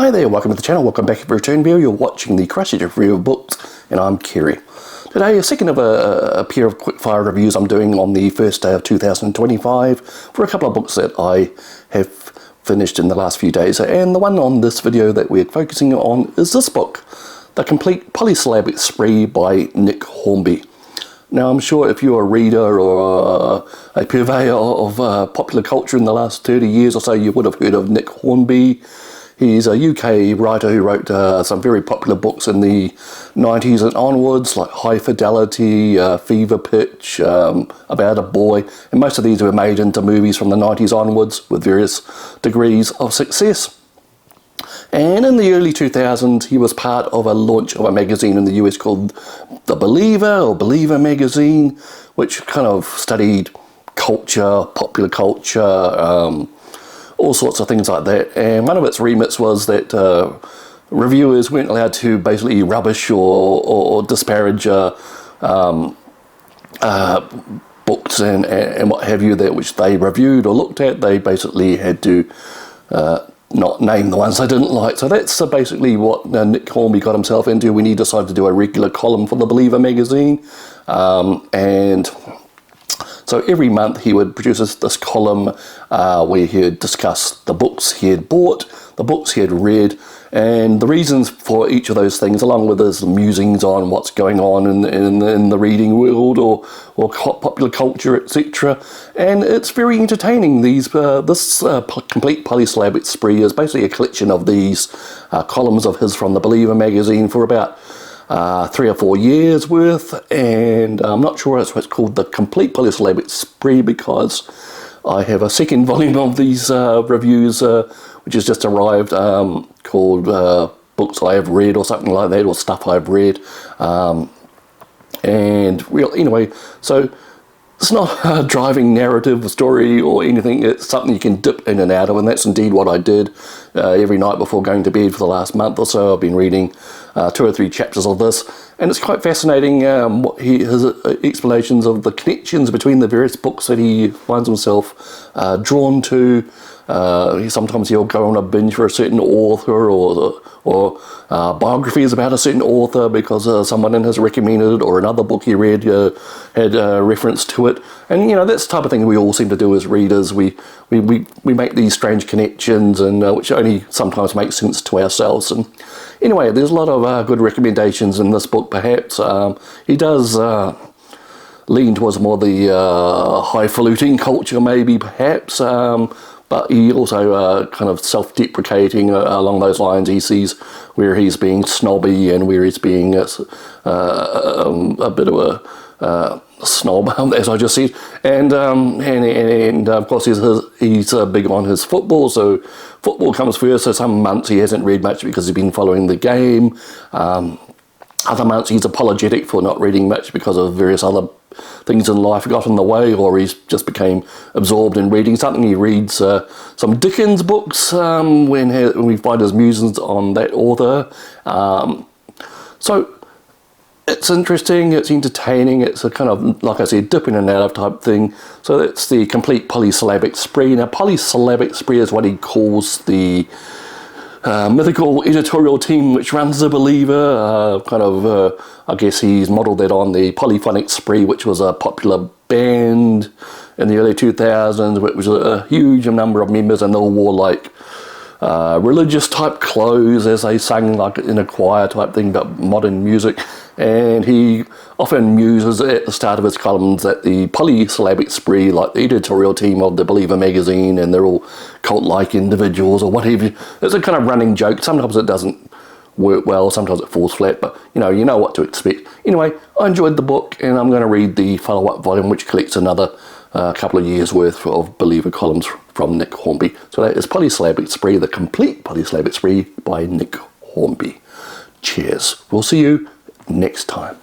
Hi there, welcome to the channel, welcome back for a return view. You're watching the Crash Review of Books, and I'm Kerry. Today, a second of a pair of quick-fire reviews I'm doing on the first day of 2025 for a couple of books that I have finished in the last few days. And the one on this video that we're focusing on is this book, The Complete Polysyllabic Spree by Nick Hornby. Now, I'm sure if you're a reader or a purveyor of popular culture in the last 30 years or so, you would have heard of Nick Hornby. He's a UK writer who wrote some very popular books in the 90s and onwards, like High Fidelity, Fever Pitch, About a Boy, and most of these were made into movies from the 90s onwards with various degrees of success. And in the early 2000s, he was part of a launch of a magazine in the US called The Believer, or Believer magazine, which kind of studied culture, popular culture, all sorts of things like that. And one of its remits was that reviewers weren't allowed to basically rubbish or disparage books and what have you, that which they reviewed or looked at. They basically had to not name the ones they didn't like. So that's basically what Nick Hornby got himself into when he decided to do a regular column for the Believer magazine. And so every month he would produce this column where he would discuss the books he had bought, the books he had read, and the reasons for each of those things, along with his musings on what's going on in the reading world or popular culture, etc. And it's very entertaining. This Complete Polysyllabic Spree is basically a collection of these columns of his from the Believer magazine for about 3 or 4 years worth, and I'm not sure it's called the Complete Polysyllabic Spree because I have a second volume of these reviews which has just arrived, called Books I Have Read or something like that, or Stuff I've Read. Anyway, so it's not a driving narrative story or anything. It's something you can dip in and out of, and that's indeed what I did every night before going to bed for the last month or so. I've been reading 2 or 3 chapters of this, and it's quite fascinating his explanations of the connections between the various books that he finds himself drawn to. Sometimes he'll go on a binge for a certain author or biographies about a certain author because someone has recommended it, or another book he read had reference to it. And that's the type of thing we all seem to do as readers. We make these strange connections, and which only sometimes make sense to ourselves. And anyway, there's a lot of good recommendations in this book. Perhaps he does lean towards more the highfalutin culture, maybe, perhaps. But he also kind of self-deprecating along those lines. He sees where he's being snobby and where he's being a bit of a snob, as I just said. And of course he's big on his football, so football comes first. So some months he hasn't read much because he's been following the game. Other months he's apologetic for not reading much because of various other things in life got in the way, or he's just became absorbed in reading something. He reads some Dickens books when we find his musings on that author. So it's interesting, it's entertaining, it's a kind of, like I said, dip in and out of type thing. So that's the Complete Polysyllabic Spree. Now, Polysyllabic Spree is what he calls the mythical editorial team which runs The Believer. I guess he's modelled that on the Polyphonic Spree, which was a popular band in the early 2000s, which was a huge number of members, and they all wore like religious type clothes as they sang like in a choir type thing, but modern music. And he often muses at the start of his columns that the Polysyllabic Spree, like the editorial team of the Believer magazine, and they're all cult-like individuals or whatever. It's a kind of running joke. Sometimes it doesn't work well, sometimes it falls flat, but you know what to expect. Anyway, I enjoyed the book, and I'm going to read the follow-up volume, which collects another couple of years worth of Believer columns from Nick Hornby. So that is Polysyllabic Spree, The Complete Polysyllabic Spree by Nick Hornby. Cheers. We'll see you next time.